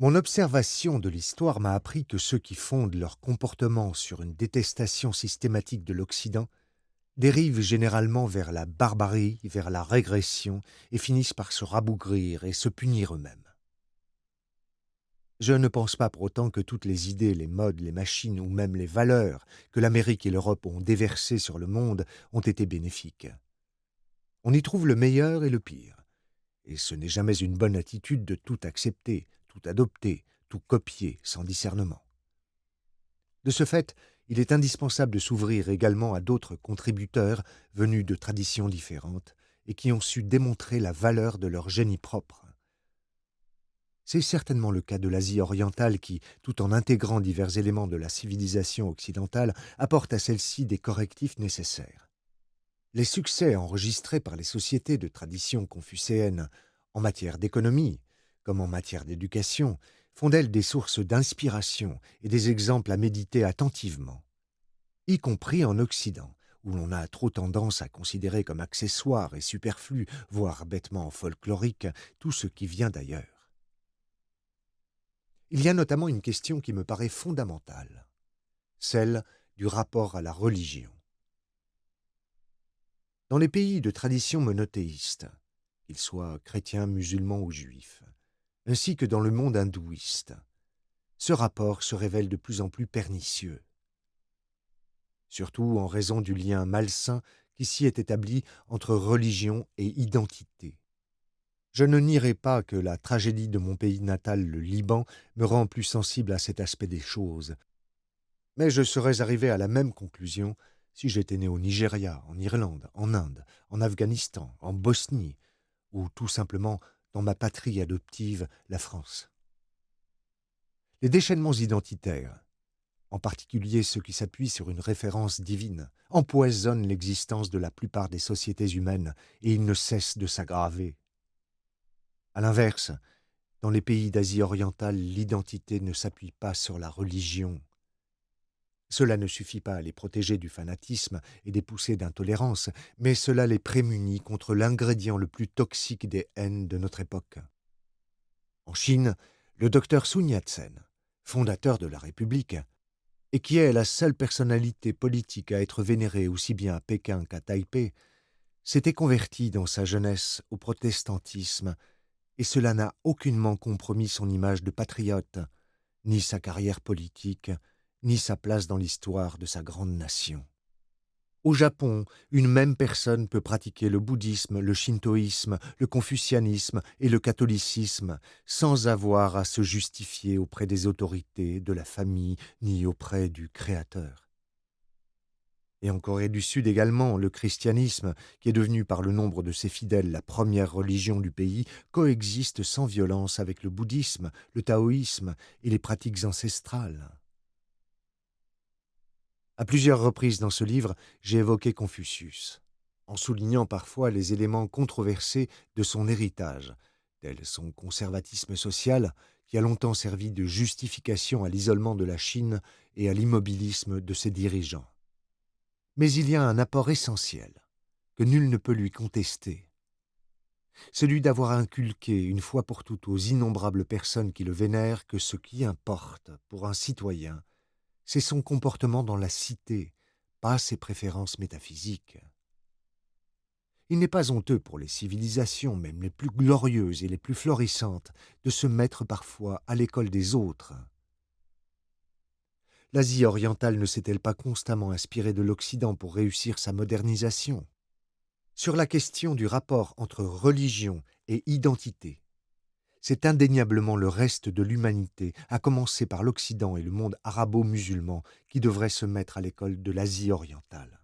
Mon observation de l'histoire m'a appris que ceux qui fondent leur comportement sur une détestation systématique de l'Occident dérivent généralement vers la barbarie, vers la régression, et finissent par se rabougrir et se punir eux-mêmes. Je ne pense pas pour autant que toutes les idées, les modes, les machines ou même les valeurs que l'Amérique et l'Europe ont déversées sur le monde ont été bénéfiques. On y trouve le meilleur et le pire, et ce n'est jamais une bonne attitude de tout accepter, tout adopter, tout copier sans discernement. De ce fait, il est indispensable de s'ouvrir également à d'autres contributeurs venus de traditions différentes et qui ont su démontrer la valeur de leur génie propre. C'est certainement le cas de l'Asie orientale qui, tout en intégrant divers éléments de la civilisation occidentale, apporte à celle-ci des correctifs nécessaires. Les succès enregistrés par les sociétés de tradition confucéenne en matière d'économie, comme en matière d'éducation, font d'elles des sources d'inspiration et des exemples à méditer attentivement, y compris en Occident, où l'on a trop tendance à considérer comme accessoire et superflu, voire bêtement folklorique, tout ce qui vient d'ailleurs. Il y a notamment une question qui me paraît fondamentale, celle du rapport à la religion. Dans les pays de tradition monothéiste, qu'ils soient chrétiens, musulmans ou juifs, ainsi que dans le monde hindouiste, ce rapport se révèle de plus en plus pernicieux, surtout en raison du lien malsain qui s'y est établi entre religion et identité. Je ne nierai pas que la tragédie de mon pays natal, le Liban, me rend plus sensible à cet aspect des choses, mais je serais arrivé à la même conclusion si j'étais né au Nigeria, en Irlande, en Inde, en Afghanistan, en Bosnie, ou tout simplement dans ma patrie adoptive, la France. Les déchaînements identitaires, en particulier ceux qui s'appuient sur une référence divine, empoisonnent l'existence de la plupart des sociétés humaines et ils ne cessent de s'aggraver. À l'inverse, dans les pays d'Asie orientale, l'identité ne s'appuie pas sur la religion. Cela ne suffit pas à les protéger du fanatisme et des poussées d'intolérance, mais cela les prémunit contre l'ingrédient le plus toxique des haines de notre époque. En Chine, le docteur Sun Yat-sen, fondateur de la République, et qui est la seule personnalité politique à être vénérée aussi bien à Pékin qu'à Taipei, s'était converti dans sa jeunesse au protestantisme, et cela n'a aucunement compromis son image de patriote, ni sa carrière politique, ni sa place dans l'histoire de sa grande nation. Au Japon, une même personne peut pratiquer le bouddhisme, le shintoïsme, le confucianisme et le catholicisme sans avoir à se justifier auprès des autorités, de la famille, ni auprès du Créateur. Et en Corée du Sud également, le christianisme, qui est devenu par le nombre de ses fidèles la première religion du pays, coexiste sans violence avec le bouddhisme, le taoïsme et les pratiques ancestrales. À plusieurs reprises dans ce livre, j'ai évoqué Confucius, en soulignant parfois les éléments controversés de son héritage, tel son conservatisme social, qui a longtemps servi de justification à l'isolement de la Chine et à l'immobilisme de ses dirigeants. Mais il y a un apport essentiel, que nul ne peut lui contester, celui d'avoir inculqué une fois pour toutes aux innombrables personnes qui le vénèrent que ce qui importe pour un citoyen, c'est son comportement dans la cité, pas ses préférences métaphysiques. Il n'est pas honteux pour les civilisations, même les plus glorieuses et les plus florissantes, de se mettre parfois à l'école des autres. L'Asie orientale ne s'est-elle pas constamment inspirée de l'Occident pour réussir sa modernisation? Sur la question du rapport entre religion et identité, c'est indéniablement le reste de l'humanité, à commencer par l'Occident et le monde arabo-musulman, qui devrait se mettre à l'école de l'Asie orientale.